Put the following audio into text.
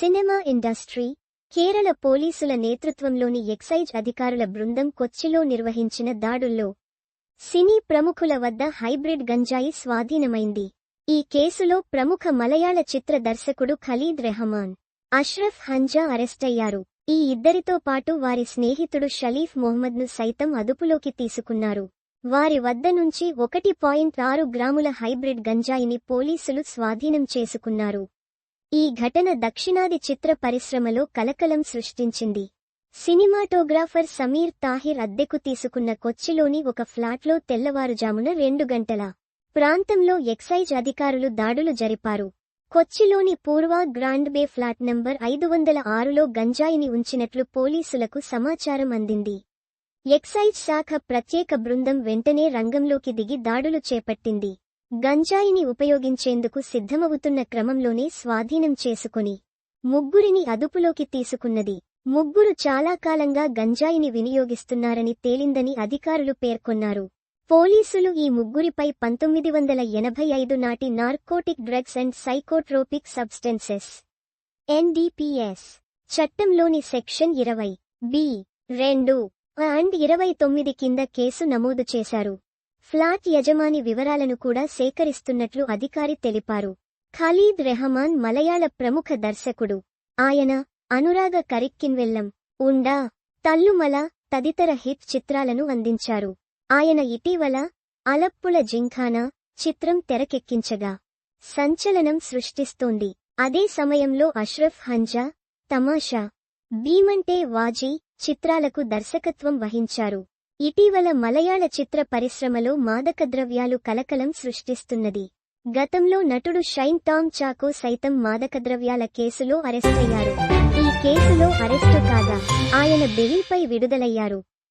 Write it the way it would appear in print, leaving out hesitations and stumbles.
Cinema industry, Kerala పోలీసుల నేతృత్వంలోని excise అధికారుల బృందం కొచ్చిలో నిర్వహించిన దాడుల్లో సినీ ప్రముఖుల వద్ద హైబ్రిడ్ గంజాయి స్వాధీనమైంది. ఈ కేసులో ప్రముఖ మలయాళ చిత్ర దర్శకుడు ఖలీద్ రెహమాన్, అష్రఫ్ హంజా అరెస్టయ్యారు. ఈ ఇద్దరితో పాటు వారి స్నేహితుడు షలీఫ్ మొహమ్మద్ను సైతం అదుపులోకి తీసుకున్నారు. వారి వద్ద నుంచి 1.6 గ్రాముల హైబ్రిడ్ గంజాయిని పోలీసులు స్వాధీనం చేసుకున్నారు. ఈ ఘటన దక్షిణాది చిత్ర పరిశ్రమలో కలకలం సృష్టించింది. సినిమాటోగ్రాఫర్ సమీర్ తాహిర్ అద్దెకు తీసుకున్న కొచ్చిలోని ఒక ఫ్లాట్లో తెల్లవారుజామున 2 గంటల ప్రాంతంలో ఎక్సైజ్ అధికారులు దాడులు జరిపారు. కొచ్చిలోని పూర్వ గ్రాండ్ బే ఫ్లాట్ నంబర్ 506లో గంజాయిని ఉంచినట్లు పోలీసులకు సమాచారం అందింది. ఎక్సైజ్ శాఖ ప్రత్యేక బృందం వెంటనే రంగంలోకి దిగి దాడులు చేపట్టింది. గంజాయిని ఉపయోగించేందుకు సిద్ధమవుతున్న క్రమంలోనే స్వాధీనం చేసుకుని ముగ్గురిని అదుపులోకి తీసుకున్నది. ముగ్గురు చాలా కాలంగా గంజాయిని వినియోగిస్తున్నారని తేలిందని అధికారులు పేర్కొన్నారు. పోలీసులు ఈ ముగ్గురిపై 1985 నాటి narcotic drugs and psychotropic substances (NDPS) చట్టంలోని సెక్షన్ 20(b)(2) అండ్ 29 కింద కేసు నమోదు చేశారు. ఫ్లాట్ యజమాని వివరాలను కూడా సేకరిస్తున్నట్లు అధికారి తెలిపారు. ఖలీద్ రెహమాన్ మలయాళ ప్రముఖ దర్శకుడు. ఆయన అనురాగ కరిక్కిన్వెల్లం, ఉండా, తల్లుమల తదితర హిట్ చిత్రాలను అందించారు. ఆయన ఇటీవల అలప్పుల జింఖానా చిత్రం తెరకెక్కించగా సంచలనం సృష్టిస్తోంది. అదే సమయంలో అష్రఫ్ హంజా తమాషా, భీమంటే వాజీ చిత్రాలకు దర్శకత్వం వహించారు. ఇటీవల మలయాళ చిత్ర పరిశ్రమలో మాదకద్రవ్యాలు కలకలం సృష్టిస్తున్నది. గతంలో నటుడు షైన్ టామ్ చాకో సైతం మాదకద్రవ్యాల కేసులో అరెస్టయ్యారు. ఈ కేసులో అరెస్టు కాగా ఆయన బెయిల్పై విడుదలయ్యారు.